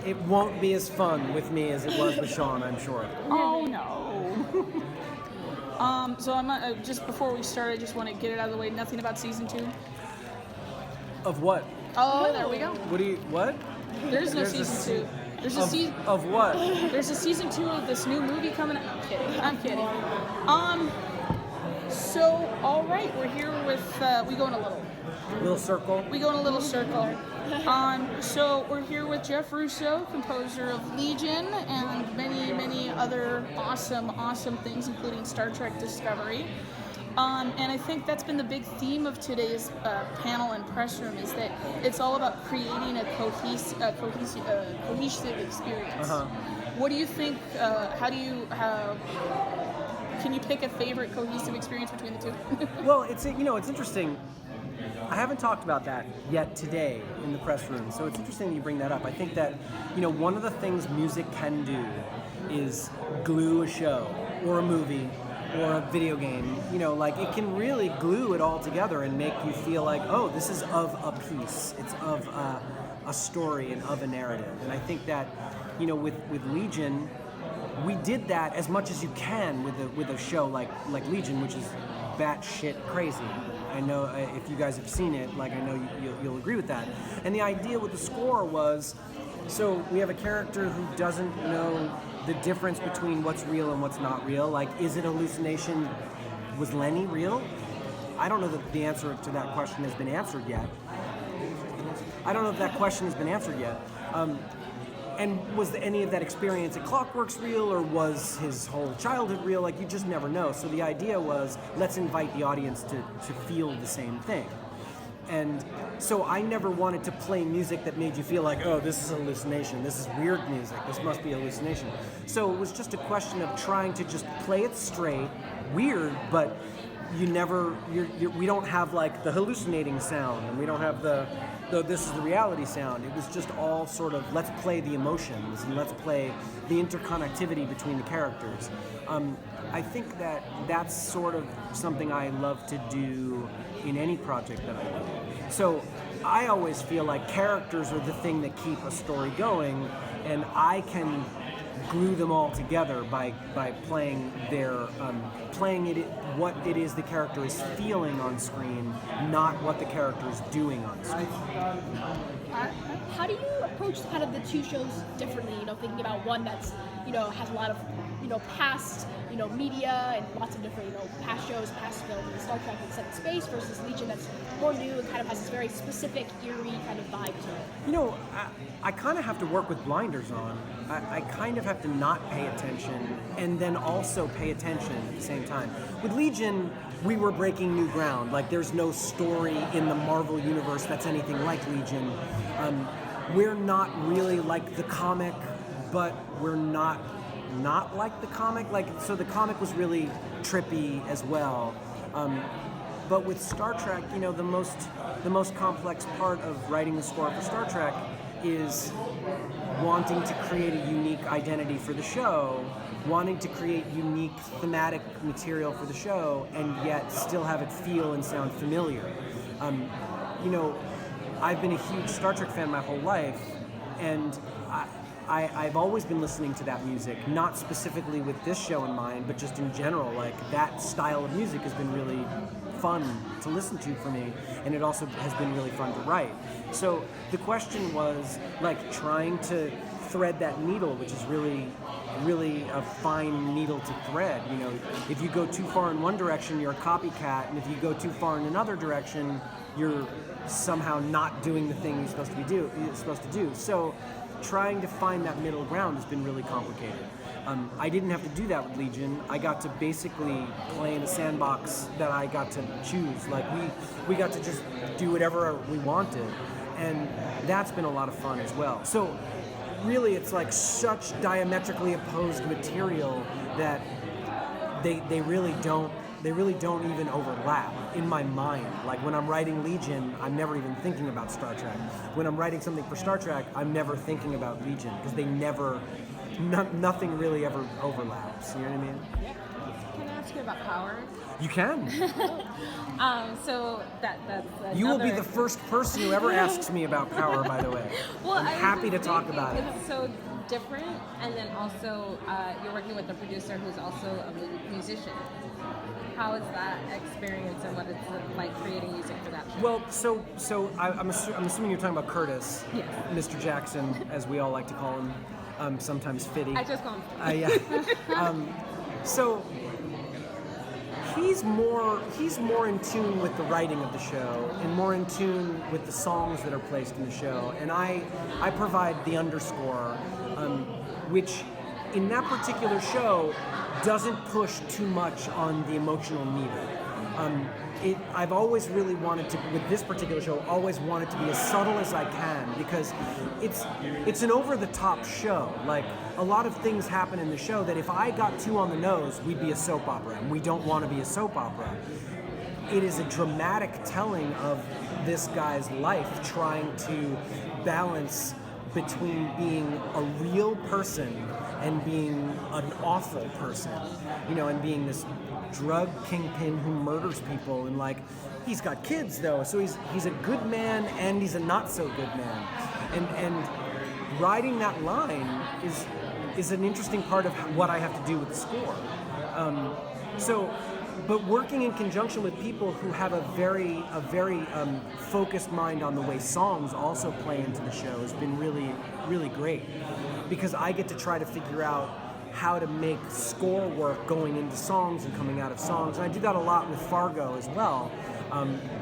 it won't be as fun with me as it was with Sean, I'm sure. Oh no. So I'm not, just before we start, I just want to get it out of the way. Nothing about season 2. Of what? Oh, there we go. What? There's no season 2. There's a season of what? There's a season 2 of this new movie coming out. I'm kidding. So all right, we're here with we go in a little circle. We go in a little circle. So we're here with Jeff Russo, composer of Legion and many other awesome things, including Star Trek Discovery. And I think that's been the big theme of today's panel and press room, is that it's all about creating a cohesive experience. Uh-huh. What do you think? Can you pick a favorite cohesive experience between the two? Well, it's interesting. I haven't talked about that yet today in the press room, so it's interesting that you bring that up. I think that, one of the things music can do is glue a show or a movie or a video game. It can really glue it all together and make you feel like, oh, this is of a piece. It's of a story and of a narrative. And I think that, with Legion, we did that as much as you can with a show like Legion, which is batshit crazy. I know if you guys have seen it, I know you'll agree with that. And the idea with the score was, so we have a character who doesn't know the difference between what's real and what's not real. Is it hallucination? Was Lenny real? I don't know that the answer to that question has been answered yet. And was any of that experience at Clockwork's real, or was his whole childhood real? You just never know. So the idea was, let's invite the audience to feel the same thing. And so I never wanted to play music that made you feel like, oh, this is a hallucination, this is weird music, this must be a hallucination. So it was just a question of trying to just play it straight, weird, but we don't have the hallucinating sound, and we don't have the this is the reality sound. It was just all sort of, let's play the emotions and let's play the interconnectivity between the characters. I think that that's sort of something I love to do in any project that I do. So I always feel like characters are the thing that keep a story going, and I can glue them all together by playing what it is the character is feeling on screen, not what the character is doing on screen. How do you approach kind of the two shows differently? Thinking about one that's has a lot of past media and lots of different past shows, past films, and Star Trek and set in space, versus Legion that's more new and kind of has this very specific, eerie kind of vibe to it. I kind of have to work with blinders on. I kind of have to not pay attention and then also pay attention at the same time. With Legion, we were breaking new ground. There's no story in the Marvel universe that's anything like Legion. We're not really like the comic, but we're not like the comic. So the comic was really trippy as well. But with Star Trek, the most complex part of writing the score for Star Trek is wanting to create a unique identity for the show, wanting to create unique thematic material for the show, and yet still have it feel and sound familiar. I've been a huge Star Trek fan my whole life, and I've always been listening to that music, not specifically with this show in mind, but just in general. That style of music has been really fun to listen to for me, and it also has been really fun to write. So the question was trying to thread that needle, which is really a fine needle to thread. If you go too far in one direction, you're a copycat, and if you go too far in another direction, you're somehow not doing the thing you're supposed to do. So trying to find that middle ground has been really complicated. I didn't have to do that with Legion. I got to basically play in a sandbox that I got to choose. We got to just do whatever we wanted, and that's been a lot of fun as well. So really, it's such diametrically opposed material that they really don't even overlap in my mind. When I'm writing Legion, I'm never even thinking about Star Trek. When I'm writing something for Star Trek, I'm never thinking about Legion, because nothing really ever overlaps. You know what I mean? Yeah. Can I ask you about power? You can. So that's You will be the first person who ever asks me about power, by the way. Well, I'm happy to talk about it. Because it's so different, and then also you're working with a producer who's also a musician. How is that experience, and what it's like creating music for that show? Well, I'm assuming you're talking about Curtis, Yes. Mr. Jackson, as we all like to call him, sometimes Fitty. I just call him. Yeah. So he's more in tune with the writing of the show and more in tune with the songs that are placed in the show, and I provide the underscore, which in that particular show doesn't push too much on the emotional meter. I've always really wanted to, with this particular show, always wanted to be as subtle as I can, because it's an over-the-top show. Like, a lot of things happen in the show that if I got too on the nose, we'd be a soap opera, and we don't want to be a soap opera. It is a dramatic telling of this guy's life, trying to balance between being a real person and being an awful person, and being this drug kingpin who murders people, and like, he's got kids though, so he's a good man and he's a not so good man, and riding that line is an interesting part of what I have to do with the score. But working in conjunction with people who have a very focused mind on the way songs also play into the show has been really, really great, because I get to try to figure out how to make score work going into songs and coming out of songs. And I do that a lot with Fargo as well.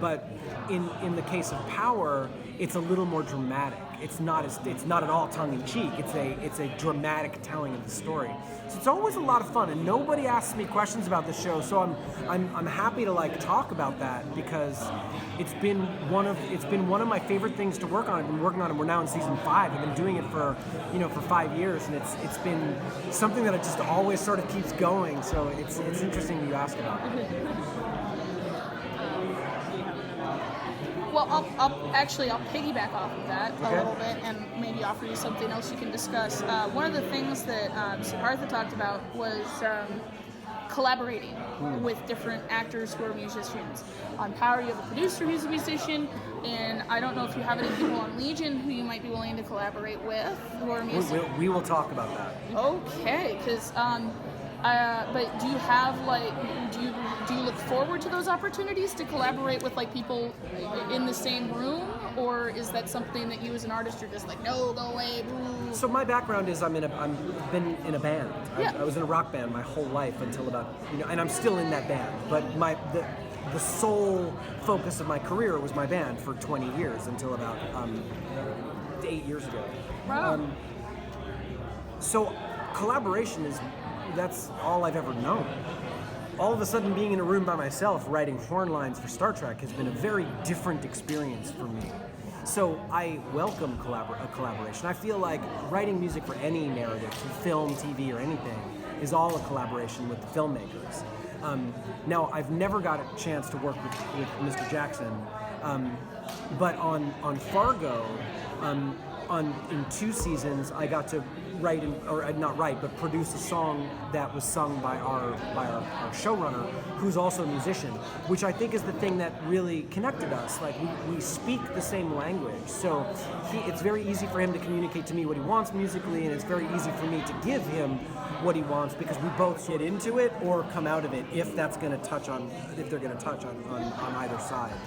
But in the case of Power, it's a little more dramatic. It's not at all tongue-in-cheek. It's a dramatic telling of the story. So it's always a lot of fun, and nobody asks me questions about the show. So I'm happy to like talk about that, because it's been one of my favorite things to work on. I've been working on it. We're now in season 5. I've been doing it for 5 years, and it's been something that it just always sort of keeps going. So it's interesting that you ask about it. Well, I'll piggyback off of that a little bit and maybe offer you something else you can discuss. One of the things that Siddhartha talked about was collaborating with different actors who are musicians. On Power, you have a producer who's a musician, and I don't know if you have any people on Legion who you might be willing to collaborate with who are musicians. We will talk about that. Okay, because but do you have do you look forward to those opportunities to collaborate with like people in the same room, or is that something that you as an artist are just like, no, go away? Boo. So my background is I've been in a band. Yeah. I was in a rock band my whole life until about and I'm still in that band. But the sole focus of my career was my band for 20 years until about 8 years ago. Wow. So collaboration that's all I've ever known. All of a sudden, being in a room by myself writing horn lines for Star Trek has been a very different experience for me. So I welcome collaboration. I feel like writing music for any narrative, film, TV, or anything, is all a collaboration with the filmmakers. Now, I've never got a chance to work with Mr. Jackson, but on Fargo, in 2 seasons, I got to produce a song that was sung by our showrunner, who's also a musician, which I think is the thing that really connected us. Like, we speak the same language, so it's very easy for him to communicate to me what he wants musically, and it's very easy for me to give him what he wants, because we both get into it or come out of it if they're going to touch on either side.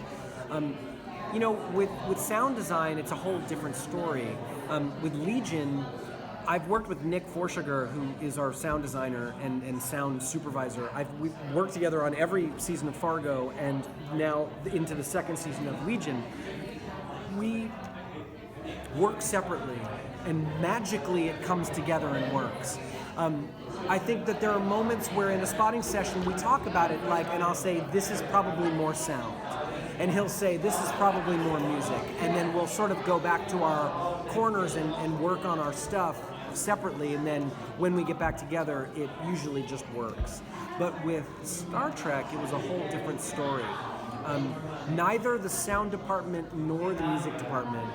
With sound design, it's a whole different story. With Legion, I've worked with Nick Forsugar, who is our sound designer and sound supervisor. We've worked together on every season of Fargo, and now into the 2nd season of Legion. We work separately, and magically it comes together and works. I think that there are moments where in a spotting session we talk about it, and I'll say, this is probably more sound. And he'll say, this is probably more music. And then we'll sort of go back to our corners and work on our stuff separately. And then when we get back together, it usually just works. But with Star Trek, it was a whole different story. Neither the sound department nor the music department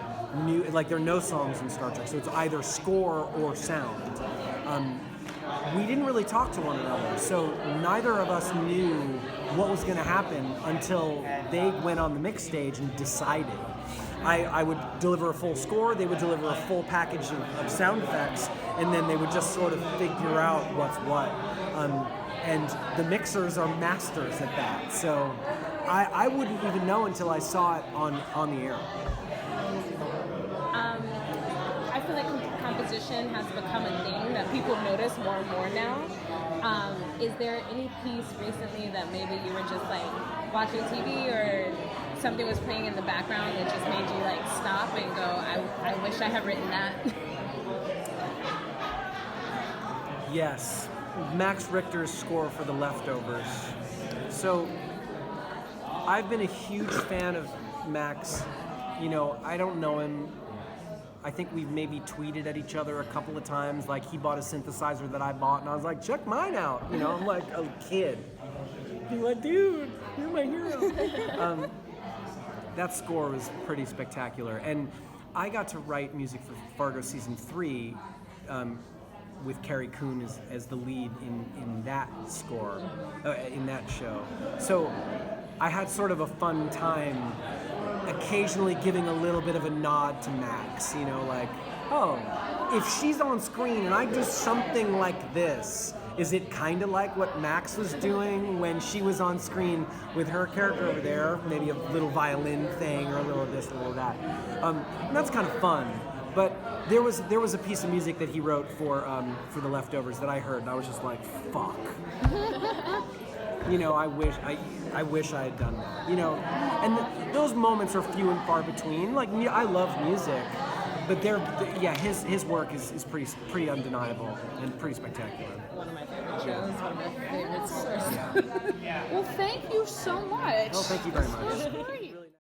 knew, there are no songs in Star Trek, so it's either score or sound. We didn't really talk to one another, so neither of us knew what was going to happen until they went on the mix stage and decided. I would deliver a full score, they would deliver a full package of sound effects, and then they would just sort of figure out what's what. And the mixers are masters at that. So I wouldn't even know until I saw it on the air. I feel like composition has become a thing that people notice more and more now. Is there any piece recently that maybe you were just like watching TV or something was playing in the background that just made you like stop and go, I wish I had written that? Yes, Max Richter's score for The Leftovers. So I've been a huge fan of Max. You know, I don't know him. I think we've maybe tweeted at each other a couple of times, like he bought a synthesizer that I bought, and I was like, check mine out. You know, I'm like a kid. Being like, dude, you're my hero. That score was pretty spectacular. And I got to write music for Fargo Season 3 with Carrie Coon as the lead in that score, in that show. So I had sort of a fun time occasionally giving a little bit of a nod to Max, you know, like, oh, if she's on screen and I do something like this, is it kind of like what Max was doing when she was on screen with her character over there, maybe a little violin thing or a little this, a little that. And that's kind of fun. But there was a piece of music that he wrote for The Leftovers that I heard, and I was just like, fuck. You know, I wish I had done that. You know, and those moments are few and far between. Like, I love music, but his work is pretty undeniable and pretty spectacular. One of my favorite shows, one of my favorite scores. Well, thank you so much. Well, thank you very much. This was great.